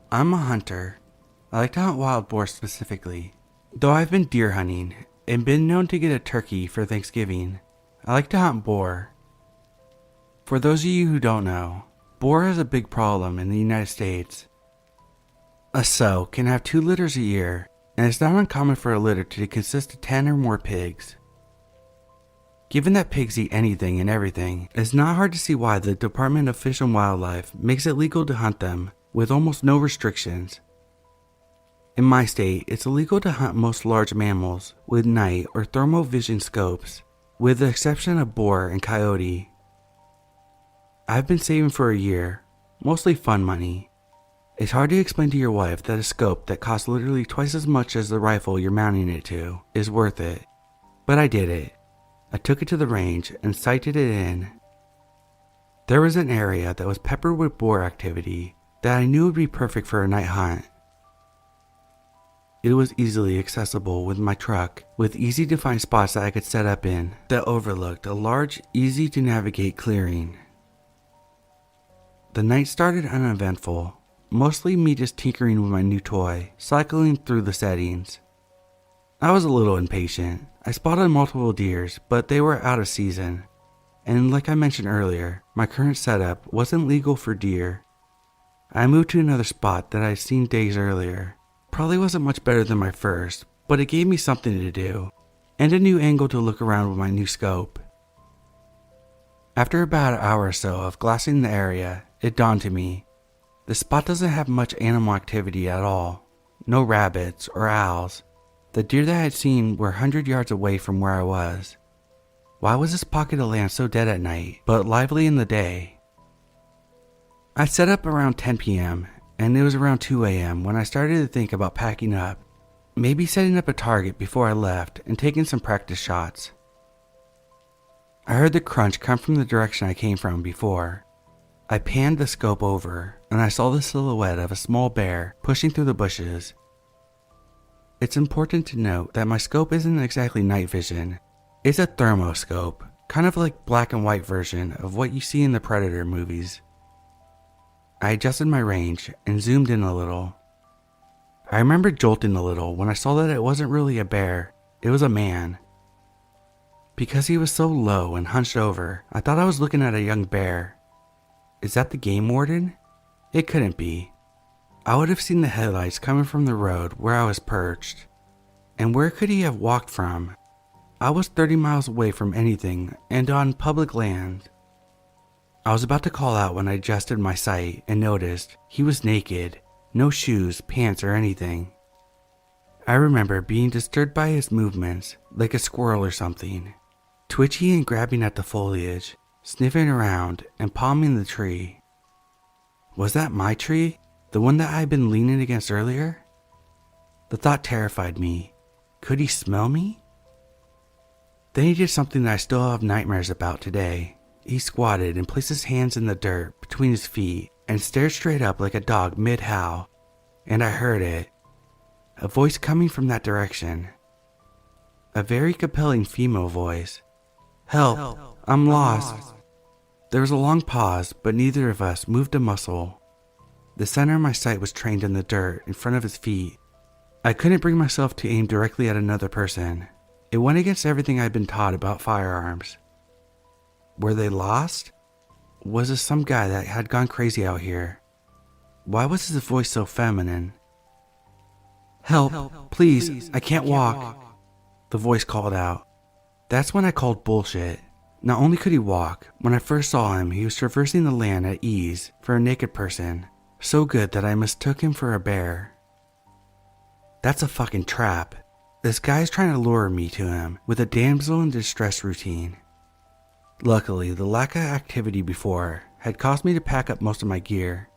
I'm a hunter. I like to hunt wild boar specifically. Though I've been deer hunting and been known to get a turkey for Thanksgiving, I like to hunt boar. For those of you who don't know, boar is a big problem in the United States. A sow can have 2 litters a year, and it's not uncommon for a litter to consist of 10 or more pigs. Given that pigs eat anything and everything, it's not hard to see why the Department of Fish and Wildlife makes it legal to hunt them with almost no restrictions. In my state, it's illegal to hunt most large mammals with night or thermal vision scopes, with the exception of boar and coyote. I've been saving for a year, mostly fun money. It's hard to explain to your wife that a scope that costs literally twice as much as the rifle you're mounting it to is worth it. But I did it. I took it to the range and sighted it in. There was an area that was peppered with boar activity that I knew would be perfect for a night hunt. It was easily accessible with my truck, with easy to find spots that I could set up in that overlooked a large, easy to navigate clearing. The night started uneventful, mostly me just tinkering with my new toy, cycling through the settings. I was a little impatient. I spotted multiple deers, but they were out of season. And like I mentioned earlier, my current setup wasn't legal for deer. I moved to another spot that I'd seen days earlier. Probably wasn't much better than my first, but it gave me something to do, and a new angle to look around with my new scope. After about an hour or so of glassing the area, it dawned to me. The spot doesn't have much animal activity at all. No rabbits or owls. The deer that I had seen were 100 yards away from where I was. Why was this pocket of land so dead at night, but lively in the day? I set up around 10 p.m., and it was around 2 a.m. when I started to think about packing up, maybe setting up a target before I left and taking some practice shots. I heard the crunch come from the direction I came from before. I panned the scope over, and I saw the silhouette of a small bear pushing through the bushes. It's important to note that my scope isn't exactly night vision. It's a thermoscope, kind of like black and white version of what you see in the Predator movies. I adjusted my range and zoomed in a little. I remember jolting a little when I saw that it wasn't really a bear, it was a man. Because he was so low and hunched over, I thought I was looking at a young bear. Is that the game warden? It couldn't be. I would have seen the headlights coming from the road where I was perched. And where could he have walked from? I was 30 miles away from anything and on public land. I was about to call out when I adjusted my sight and noticed he was naked, no shoes, pants, or anything. I remember being disturbed by his movements, like a squirrel or something, twitchy and grabbing at the foliage, sniffing around and palming the tree. Was that my tree? The one that I had been leaning against earlier? The thought terrified me. Could he smell me? Then he did something that I still have nightmares about today. He squatted and placed his hands in the dirt between his feet and stared straight up like a dog mid-howl. And I heard it. A voice coming from that direction. A very compelling female voice. Help, I'm lost. There was a long pause, but neither of us moved a muscle. The center of my sight was trained in the dirt in front of his feet. I couldn't bring myself to aim directly at another person. It went against everything I'd been taught about firearms. Were they lost? Was this some guy that had gone crazy out here? Why was his voice so feminine? Help, please, I can't walk. The voice called out. That's when I called bullshit. Not only could he walk, when I first saw him, he was traversing the land at ease for a naked person. So good that I mistook him for a bear. That's a fucking trap. This guy's trying to lure me to him with a damsel in distress routine. Luckily, the lack of activity before had caused me to pack up most of my gear.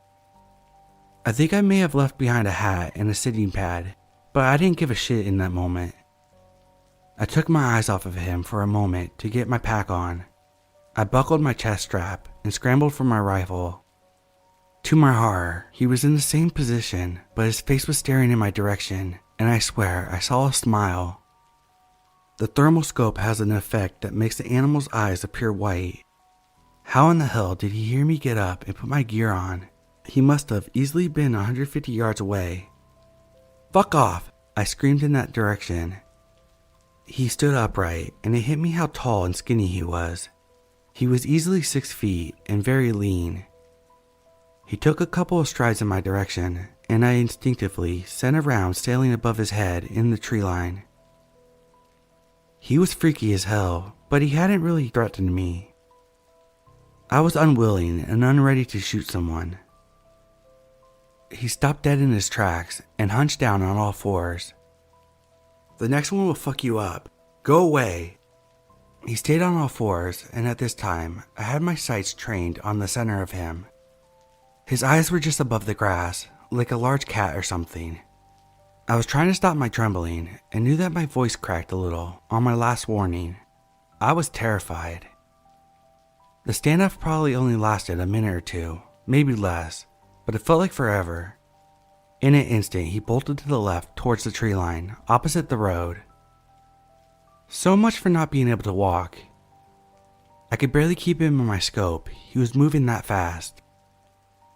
I think I may have left behind a hat and a sitting pad, but I didn't give a shit in that moment. I took my eyes off of him for a moment to get my pack on. I buckled my chest strap and scrambled for my rifle. To my horror, he was in the same position, but his face was staring in my direction, and I swear I saw a smile. The thermal scope has an effect that makes the animal's eyes appear white. How in the hell did he hear me get up and put my gear on? He must have easily been 150 yards away. "Fuck off!" I screamed in that direction. He stood upright, and it hit me how tall and skinny he was. He was easily 6 feet and very lean. He took a couple of strides in my direction, and I instinctively sent a round sailing above his head in the tree line. He was freaky as hell, but he hadn't really threatened me. I was unwilling and unready to shoot someone. He stopped dead in his tracks and hunched down on all fours. "The next one will fuck you up. Go away." He stayed on all fours, and at this time, I had my sights trained on the center of him. His eyes were just above the grass, like a large cat or something. I was trying to stop my trembling and knew that my voice cracked a little on my last warning. I was terrified. The standoff probably only lasted a minute or two, maybe less, but it felt like forever. In an instant, he bolted to the left towards the tree line, opposite the road. So much for not being able to walk. I could barely keep him in my scope, he was moving that fast.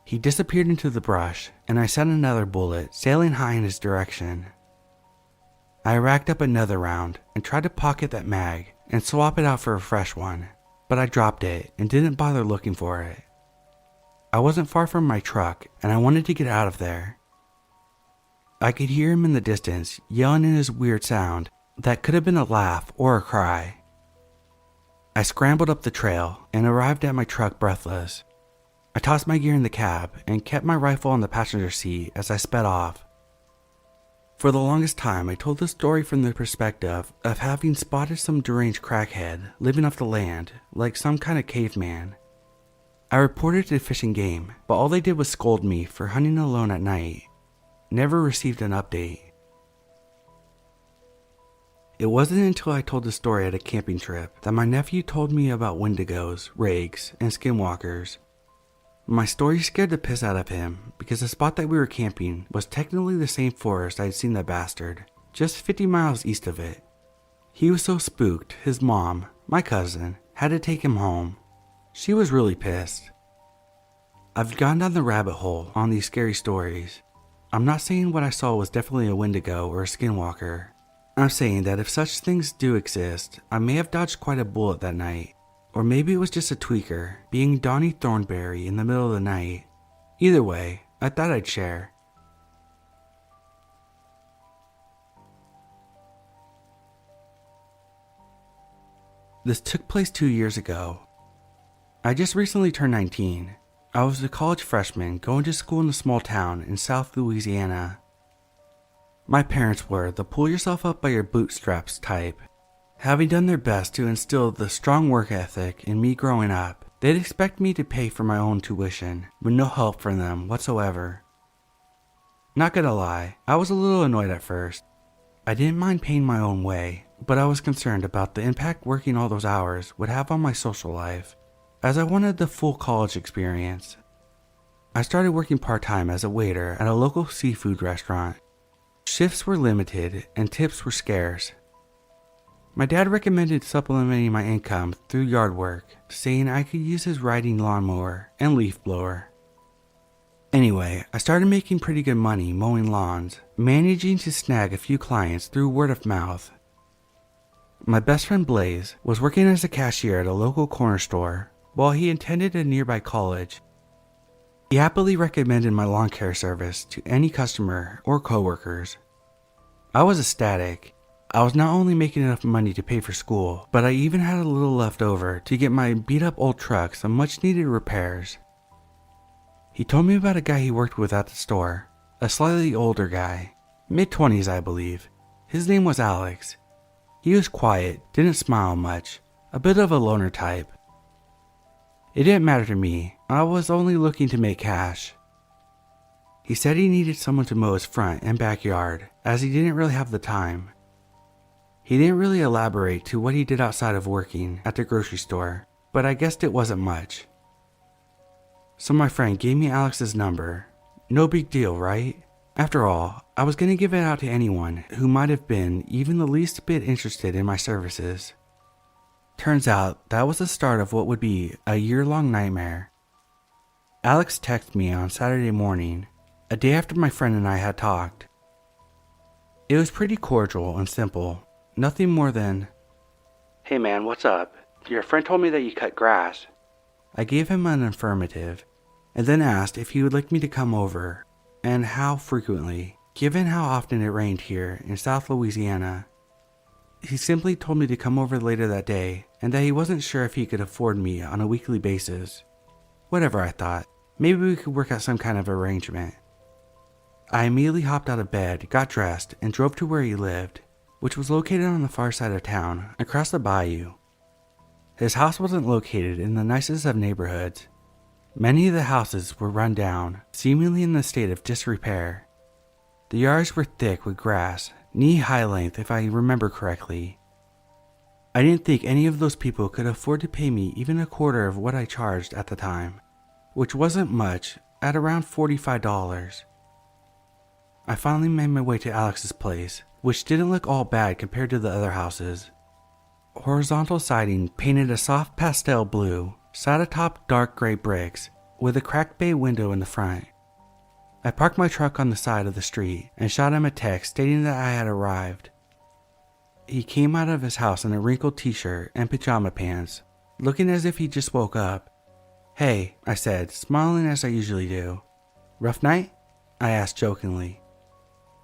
He disappeared into the brush, and I sent another bullet sailing high in his direction. I racked up another round and tried to pocket that mag and swap it out for a fresh one, but I dropped it and didn't bother looking for it. I wasn't far from my truck, and I wanted to get out of there. I could hear him in the distance, yelling in his weird sound that could have been a laugh or a cry. I scrambled up the trail and arrived at my truck breathless. I tossed my gear in the cab and kept my rifle on the passenger seat as I sped off. For the longest time, I told the story from the perspective of having spotted some deranged crackhead living off the land like some kind of caveman. I reported to Fish and Game, but all they did was scold me for hunting alone at night. Never received an update. It wasn't until I told the story at a camping trip that my nephew told me about wendigos, rags, and skinwalkers. My story scared the piss out of him because the spot that we were camping was technically the same forest I had seen the bastard, just 50 miles east of it. He was so spooked, his mom, my cousin, had to take him home. She was really pissed. I've gone down the rabbit hole on these scary stories. I'm not saying what I saw was definitely a wendigo or a skinwalker. I'm saying that if such things do exist, I may have dodged quite a bullet that night. Or maybe it was just a tweaker, being Donnie Thornberry in the middle of the night. Either way, I thought I'd share. This took place 2 years ago. I just recently turned 19. I was a college freshman going to school in a small town in South Louisiana. My parents were the pull yourself up by your bootstraps type. Having done their best to instill the strong work ethic in me growing up, they'd expect me to pay for my own tuition, with no help from them whatsoever. Not gonna lie, I was a little annoyed at first. I didn't mind paying my own way, but I was concerned about the impact working all those hours would have on my social life, as I wanted the full college experience. I started working part-time as a waiter at a local seafood restaurant. Shifts were limited and tips were scarce. My dad recommended supplementing my income through yard work, saying I could use his riding lawnmower and leaf blower. Anyway, I started making pretty good money mowing lawns, managing to snag a few clients through word of mouth. My best friend Blaze was working as a cashier at a local corner store while he attended a nearby college. He happily recommended my lawn care service to any customer or coworkers. I was ecstatic. I was not only making enough money to pay for school, but I even had a little left over to get my beat up old truck some much needed repairs. He told me about a guy he worked with at the store, a slightly older guy, mid-20s I believe. His name was Alex. He was quiet, didn't smile much, a bit of a loner type. It didn't matter to me, I was only looking to make cash. He said he needed someone to mow his front and backyard, as he didn't really have the time. He didn't really elaborate to what he did outside of working at the grocery store, but I guessed it wasn't much. So my friend gave me Alex's number. No big deal, right? After all, I was going to give it out to anyone who might have been even the least bit interested in my services. Turns out that was the start of what would be a year-long nightmare. Alex texted me on Saturday morning, a day after my friend and I had talked. It was pretty cordial and simple, nothing more than, "Hey man, what's up? Your friend told me that you cut grass." I gave him an affirmative, and then asked if he would like me to come over, and how frequently, given how often it rained here in South Louisiana. He simply told me to come over later that day, and that he wasn't sure if he could afford me on a weekly basis. Whatever, I thought. Maybe we could work out some kind of arrangement. I immediately hopped out of bed, got dressed, and drove to where he lived, which was located on the far side of town, across the bayou. His house wasn't located in the nicest of neighborhoods. Many of the houses were run down, seemingly in a state of disrepair. The yards were thick with grass, knee-high length if I remember correctly. I didn't think any of those people could afford to pay me even a quarter of what I charged at the time, which wasn't much, at around $45. I finally made my way to Alex's place, which didn't look all bad compared to the other houses. Horizontal siding painted a soft pastel blue, sat atop dark gray bricks, with a cracked bay window in the front. I parked my truck on the side of the street and shot him a text stating that I had arrived. He came out of his house in a wrinkled t-shirt and pajama pants, looking as if he just woke up. "Hey," I said, smiling as I usually do. "Rough night?" I asked jokingly.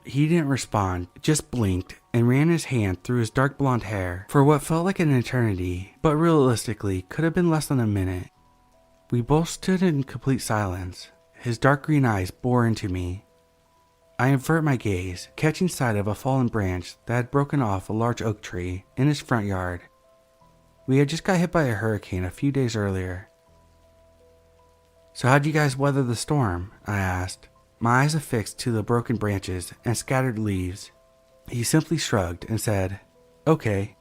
He didn't respond, just blinked and ran his hand through his dark blonde hair for what felt like an eternity, but realistically could have been less than a minute. We both stood in complete silence. His dark green eyes bore into me. I avert my gaze, catching sight of a fallen branch that had broken off a large oak tree in his front yard. We had just got hit by a hurricane a few days earlier. "So how'd you guys weather the storm?" I asked, my eyes affixed to the broken branches and scattered leaves. He simply shrugged and said, "Okay."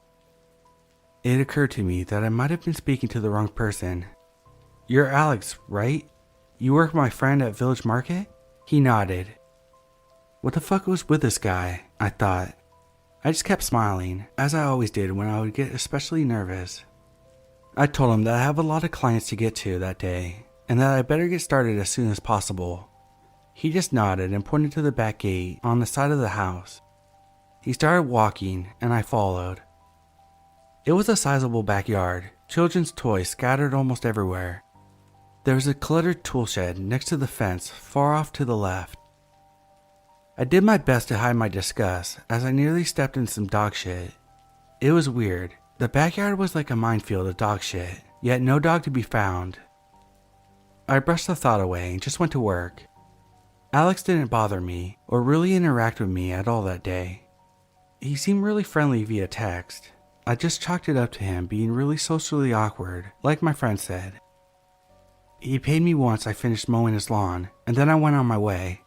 It occurred to me that I might have been speaking to the wrong person. "You're Alex, right? You work with my friend at Village Market?" He nodded. What the fuck was with this guy? I thought. I just kept smiling, as I always did when I would get especially nervous. I told him that I have a lot of clients to get to that day, and that I better get started as soon as possible. He just nodded and pointed to the back gate on the side of the house. He started walking, and I followed. It was a sizable backyard, children's toys scattered almost everywhere. There was a cluttered tool shed next to the fence far off to the left. I did my best to hide my disgust as I nearly stepped in some dog shit. It was weird. The backyard was like a minefield of dog shit, yet no dog to be found. I brushed the thought away and just went to work. Alex didn't bother me or really interact with me at all that day. He seemed really friendly via text. I just chalked it up to him being really socially awkward, like my friend said. He paid me once I finished mowing his lawn, and then I went on my way.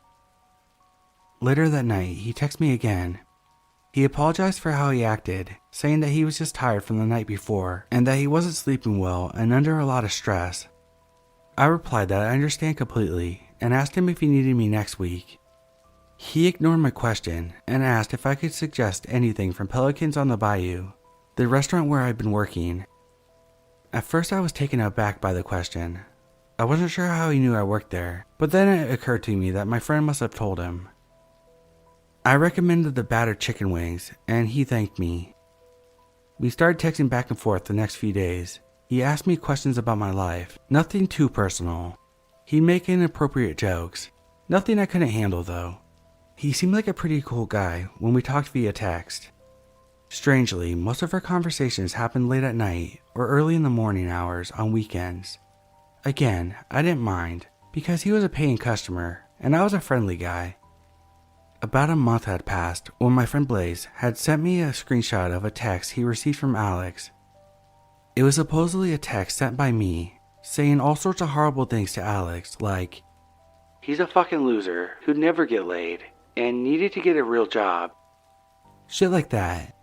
Later that night, he texted me again. He apologized for how he acted, saying that he was just tired from the night before and that he wasn't sleeping well and under a lot of stress. I replied that I understand completely and asked him if he needed me next week. He ignored my question and asked if I could suggest anything from Pelicans on the Bayou, the restaurant where I'd been working. At first I was taken aback by the question. I wasn't sure how he knew I worked there, but then it occurred to me that my friend must have told him. I recommended the battered chicken wings, and he thanked me. We started texting back and forth the next few days. He asked me questions about my life, nothing too personal. He'd make inappropriate jokes, nothing I couldn't handle though. He seemed like a pretty cool guy when we talked via text. Strangely, most of our conversations happened late at night or early in the morning hours on weekends. Again, I didn't mind, because he was a paying customer, and I was a friendly guy. About a month had passed when my friend Blaze had sent me a screenshot of a text he received from Alex. It was supposedly a text sent by me, saying all sorts of horrible things to Alex, like, "He's a fucking loser who'd never get laid, and needed to get a real job." Shit like that.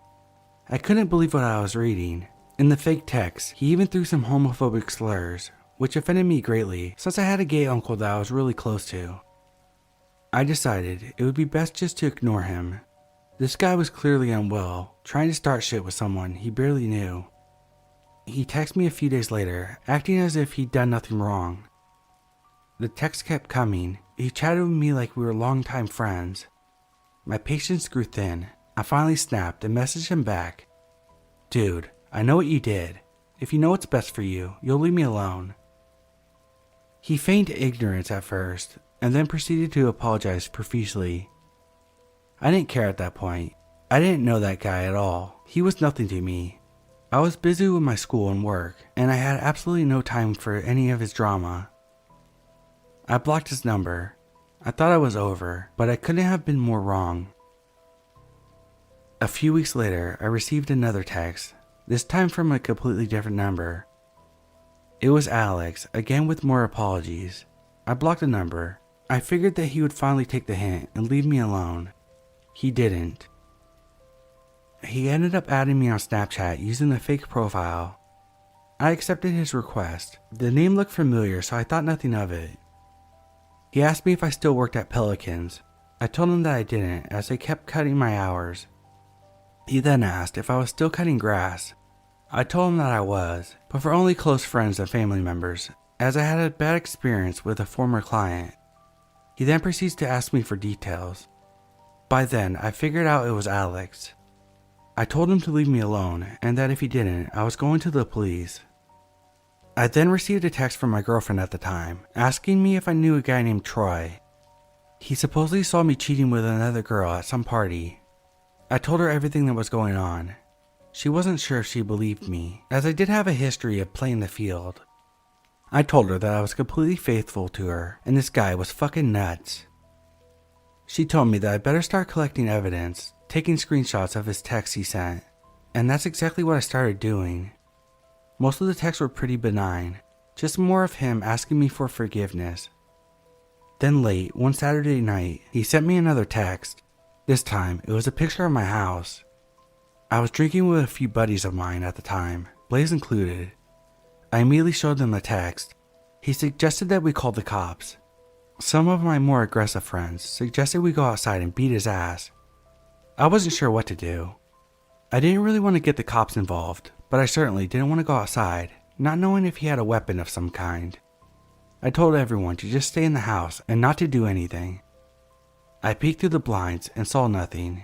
I couldn't believe what I was reading. In the fake text, he even threw some homophobic slurs, which offended me greatly since I had a gay uncle that I was really close to. I decided it would be best just to ignore him. This guy was clearly unwell, trying to start shit with someone he barely knew. He texted me a few days later, acting as if he'd done nothing wrong. The text kept coming. He chatted with me like we were longtime friends. My patience grew thin. I finally snapped and messaged him back. Dude, I know what you did. If you know what's best for you, you'll leave me alone. He feigned ignorance at first, and then proceeded to apologize profusely. I didn't care at that point. I didn't know that guy at all. He was nothing to me. I was busy with my school and work, and I had absolutely no time for any of his drama. I blocked his number. I thought I was over, but I couldn't have been more wrong. A few weeks later, I received another text, this time from a completely different number. It was Alex, again with more apologies. I blocked the number. I figured that he would finally take the hint and leave me alone. He didn't. He ended up adding me on Snapchat using the fake profile. I accepted his request. The name looked familiar, so I thought nothing of it. He asked me if I still worked at Pelicans. I told him that I didn't, as they kept cutting my hours. He then asked if I was still cutting grass. I told him that I was, but for only close friends and family members, as I had a bad experience with a former client. He then proceeds to ask me for details. By then, I figured out it was Alex. I told him to leave me alone, and that if he didn't, I was going to the police. I then received a text from my girlfriend at the time, asking me if I knew a guy named Troy. He supposedly saw me cheating with another girl at some party. I told her everything that was going on. She wasn't sure if she believed me, as I did have a history of playing the field. I told her that I was completely faithful to her, and this guy was fucking nuts. She told me that I better start collecting evidence, taking screenshots of his texts he sent, and that's exactly what I started doing. Most of the texts were pretty benign, just more of him asking me for forgiveness. Then late, one Saturday night, he sent me another text. This time, it was a picture of my house. I was drinking with a few buddies of mine at the time, Blaze included. I immediately showed them the text. He suggested that we call the cops. Some of my more aggressive friends suggested we go outside and beat his ass. I wasn't sure what to do. I didn't really want to get the cops involved, but I certainly didn't want to go outside, not knowing if he had a weapon of some kind. I told everyone to just stay in the house and not to do anything. I peeked through the blinds and saw nothing.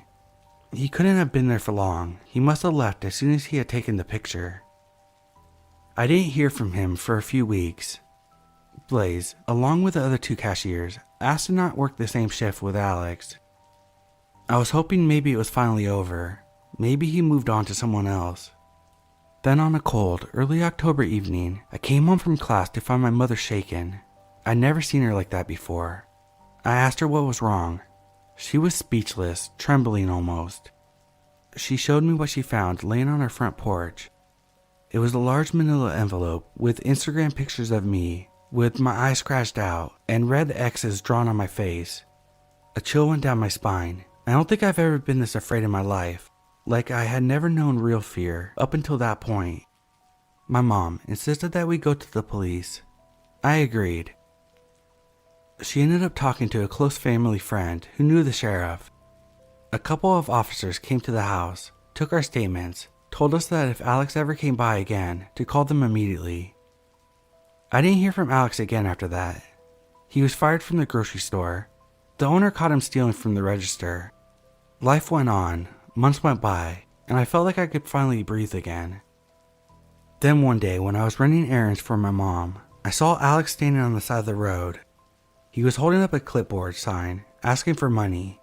He couldn't have been there for long. He must have left as soon as he had taken the picture. I didn't hear from him for a few weeks. Blaze, along with the other two cashiers, asked to not work the same shift with Alex. I was hoping maybe it was finally over. Maybe he moved on to someone else. Then on a cold, early October evening, I came home from class to find my mother shaken. I'd never seen her like that before. I asked her what was wrong. She was speechless, trembling almost. She showed me what she found laying on her front porch. It was a large manila envelope with Instagram pictures of me, with my eyes scratched out and red X's drawn on my face. A chill went down my spine. I don't think I've ever been this afraid in my life. Like I had never known real fear up until that point. My mom insisted that we go to the police. I agreed. She ended up talking to a close family friend who knew the sheriff. A couple of officers came to the house, took our statements, told us that if Alex ever came by again, to call them immediately. I didn't hear from Alex again after that. He was fired from the grocery store. The owner caught him stealing from the register. Life went on, months went by, and I felt like I could finally breathe again. Then one day when I was running errands for my mom, I saw Alex standing on the side of the road. He was holding up a clipboard sign, asking for money.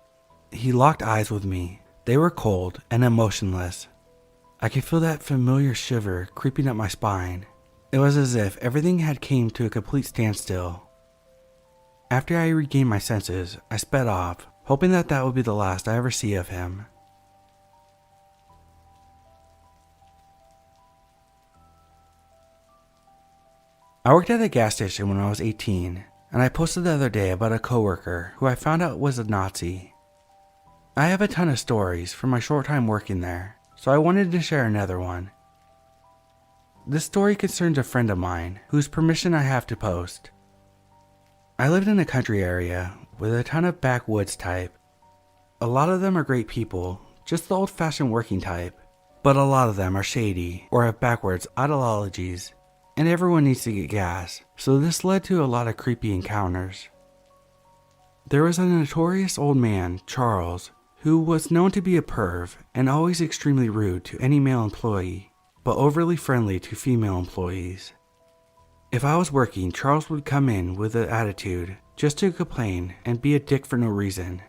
He locked eyes with me. They were cold and emotionless. I could feel that familiar shiver creeping up my spine. It was as if everything had came to a complete standstill. After I regained my senses, I sped off, hoping that that would be the last I ever see of him. I worked at a gas station when I was 18, and I posted the other day about a coworker who I found out was a Nazi. I have a ton of stories from my short time working there, so I wanted to share another one. This story concerns a friend of mine whose permission I have to post. I lived in a country area with a ton of backwoods type. A lot of them are great people, just the old-fashioned working type, but a lot of them are shady or have backwards ideologies. and everyone needs to get gas, so this led to a lot of creepy encounters. There was a notorious old man, Charles, who was known to be a perv and always extremely rude to any male employee, but overly friendly to female employees. If I was working, Charles would come in with an attitude just to complain and be a dick for no reason.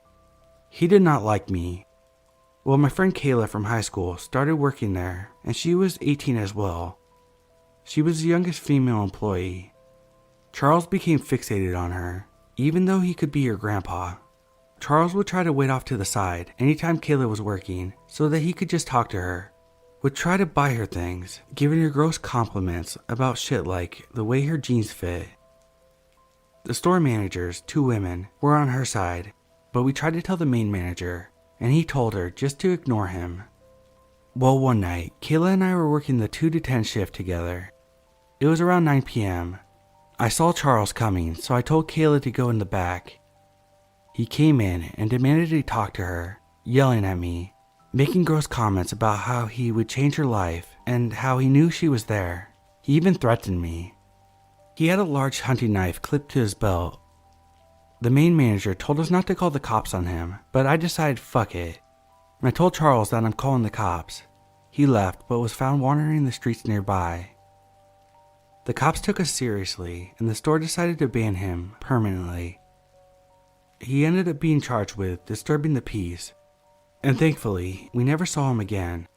He did not like me. Well, my friend Kayla from high school started working there, and she was 18 as well. She was the youngest female employee. Charles became fixated on her, even though he could be her grandpa. Charles would try to wait off to the side anytime Kayla was working so that he could just talk to her, would try to buy her things, giving her gross compliments about shit like the way her jeans fit. The store managers, 2 women, were on her side, but we tried to tell the main manager, and he told her just to ignore him. Well, one night, Kayla and I were working the 2 to 10 shift together. It was around 9 p.m. I saw Charles coming, so I told Kayla to go in the back. He came in and demanded to talk to her, yelling at me, making gross comments about how he would change her life and how he knew she was there. He even threatened me. He had a large hunting knife clipped to his belt. The main manager told us not to call the cops on him, but I decided fuck it. I told Charles that I'm calling the cops. He left but was found wandering the streets nearby. The cops took us seriously and the store decided to ban him permanently. He ended up being charged with disturbing the peace, and thankfully, we never saw him again.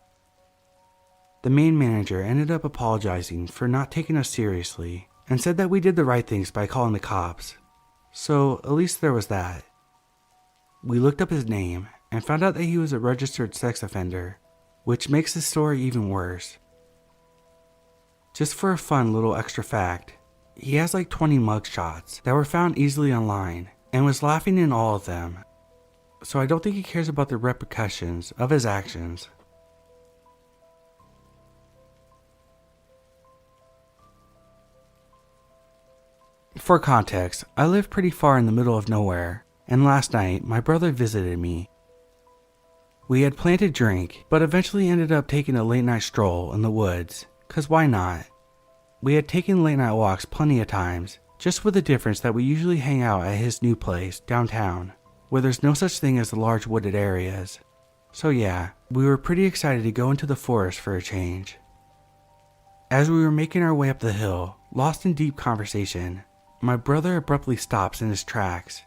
The main manager ended up apologizing for not taking us seriously and said that we did the right things by calling the cops. So at least there was that. We looked up his name and found out that he was a registered sex offender, which makes the story even worse. Just for a fun little extra fact, he has like 20 mugshots that were found easily online and was laughing in all of them. So I don't think he cares about the repercussions of his actions. For context, I live pretty far in the middle of nowhere, and last night my brother visited me. We had planned to drink, but eventually ended up taking a late night stroll in the woods, cause why not? We had taken late night walks plenty of times, just with the difference that we usually hang out at his new place downtown, where there's no such thing as the large wooded areas. So yeah, we were pretty excited to go into the forest for a change. As we were making our way up the hill, lost in deep conversation, my brother abruptly stops in his tracks.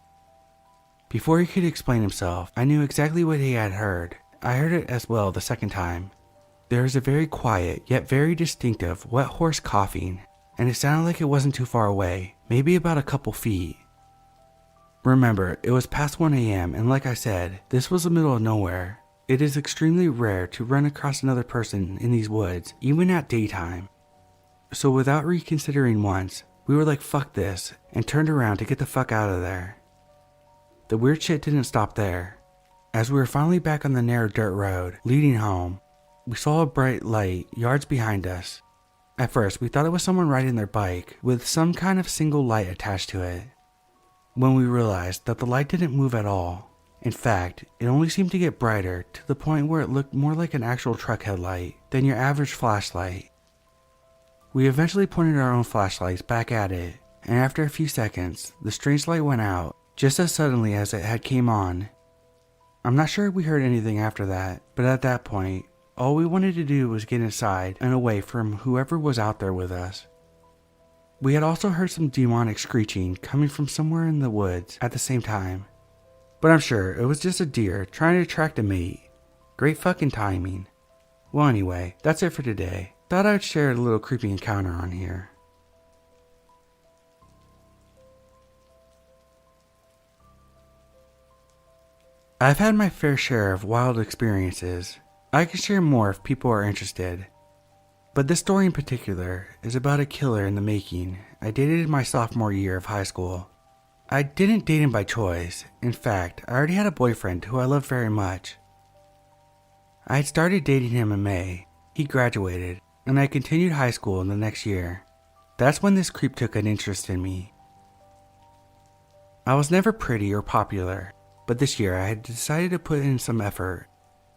Before he could explain himself, I knew exactly what he had heard. I heard it as well the second time. There was a very quiet, yet very distinctive, wet horse coughing, and it sounded like it wasn't too far away, maybe about a couple feet. Remember, it was past 1 a.m. and like I said, this was the middle of nowhere. It is extremely rare to run across another person in these woods, even at daytime. So without reconsidering once, we were like fuck this, and turned around to get the fuck out of there. The weird shit didn't stop there. As we were finally back on the narrow dirt road leading home, we saw a bright light yards behind us. At first, we thought it was someone riding their bike with some kind of single light attached to it. When we realized that the light didn't move at all. In fact, it only seemed to get brighter to the point where it looked more like an actual truck headlight than your average flashlight. We eventually pointed our own flashlights back at it, and after a few seconds, the strange light went out just as suddenly as it had came on. I'm not sure if we heard anything after that, but at that point, all we wanted to do was get inside and away from whoever was out there with us. We had also heard some demonic screeching coming from somewhere in the woods at the same time, but I'm sure it was just a deer trying to attract a mate. Great fucking timing. Well anyway, that's it for today. Thought I'd share a little creepy encounter on here. I've had my fair share of wild experiences. I can share more if people are interested. But this story in particular is about a killer in the making I dated in my sophomore year of high school. I didn't date him by choice. In fact, I already had a boyfriend who I loved very much. I had started dating him in May. He graduated, and I continued high school in the next year. That's when this creep took an interest in me. I was never pretty or popular, but this year I had decided to put in some effort.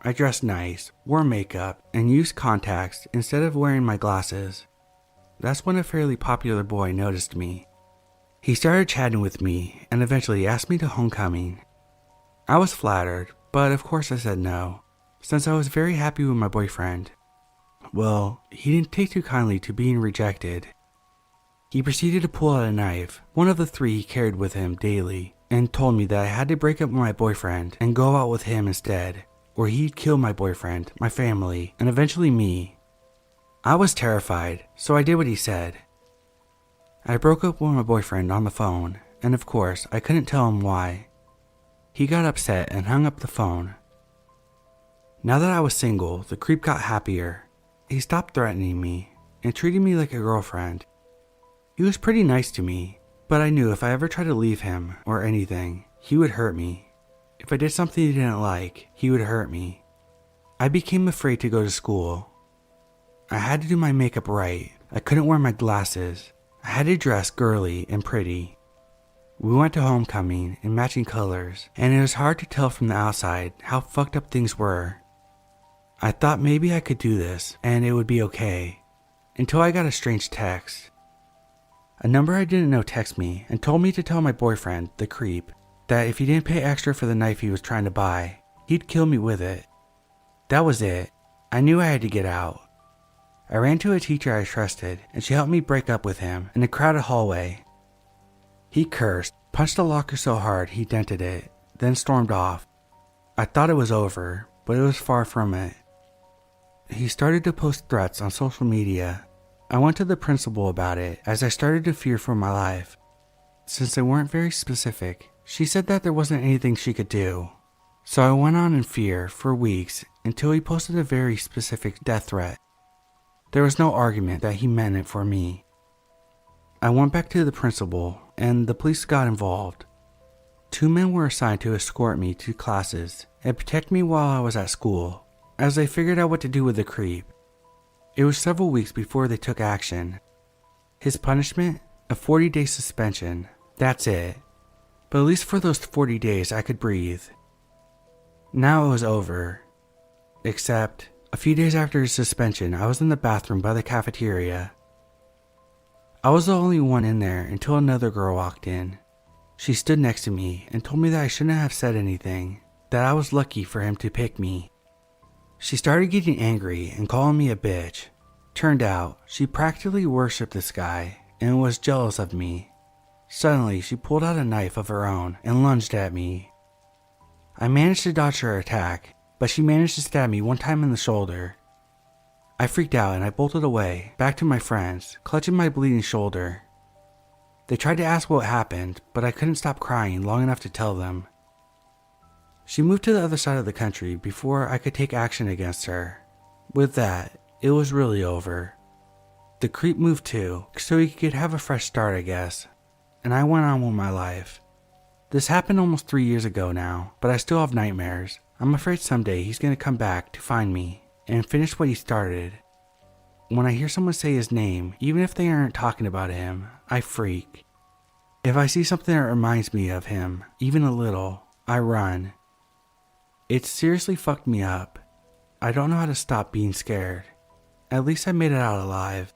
I dressed nice, wore makeup, and used contacts instead of wearing my glasses. that's when a fairly popular boy noticed me. He started chatting with me and eventually asked me to homecoming. I was flattered, but of course I said no, since I was very happy with my boyfriend. Well, he didn't take too kindly to being rejected. He proceeded to pull out a knife, one of the 3 he carried with him daily, and told me that I had to break up with my boyfriend and go out with him instead, or he'd kill my boyfriend, my family, and eventually me. I was terrified, so I did what he said. I broke up with my boyfriend on the phone, and of course I couldn't tell him why. He got upset and hung up the phone. Now that I was single, the creep got happier. He stopped threatening me and treated me like a girlfriend. He was pretty nice to me, but I knew if I ever tried to leave him or anything, he would hurt me. If I did something he didn't like, he would hurt me. I became afraid to go to school. I had to do my makeup right. I couldn't wear my glasses. I had to dress girly and pretty. We went to homecoming in matching colors, and it was hard to tell from the outside how fucked up things were. I thought maybe I could do this and it would be okay, until I got a strange text. A number I didn't know texted me and told me to tell my boyfriend, the creep, that if he didn't pay extra for the knife he was trying to buy, he'd kill me with it. That was it. I knew I had to get out. I ran to a teacher I trusted, and she helped me break up with him in a crowded hallway. He cursed, punched the locker so hard he dented it, then stormed off. I thought it was over, but it was far from it. He started to post threats on social media. I went to the principal about it as I started to fear for my life. Since they weren't very specific, she said that there wasn't anything she could do. So I went on in fear for weeks until he posted a very specific death threat. There was no argument that he meant it for me. I went back to the principal and the police got involved. 2 men were assigned to escort me to classes and protect me while I was at school, as they figured out what to do with the creep. It was several weeks before they took action. His punishment? A 40-day suspension. That's it. But at least for those 40 days I could breathe. Now it was over. Except, a few days after his suspension, I was in the bathroom by the cafeteria. I was the only one in there until another girl walked in. She stood next to me and told me that I shouldn't have said anything, that I was lucky for him to pick me. She started getting angry and calling me a bitch. Turned out, she practically worshipped this guy and was jealous of me. Suddenly, she pulled out a knife of her own and lunged at me. I managed to dodge her attack, but she managed to stab me one time in the shoulder. I freaked out and I bolted away, back to my friends, clutching my bleeding shoulder. They tried to ask what happened, but I couldn't stop crying long enough to tell them. She moved to the other side of the country before I could take action against her. With that, it was really over. The creep moved too, so he could have a fresh start, I guess, and I went on with my life. This happened almost 3 years ago now, but I still have nightmares. I'm afraid someday he's going to come back to find me and finish what he started. When I hear someone say his name, even if they aren't talking about him, I freak. If I see something that reminds me of him, even a little, I run. It seriously fucked me up. I don't know how to stop being scared. At least I made it out alive.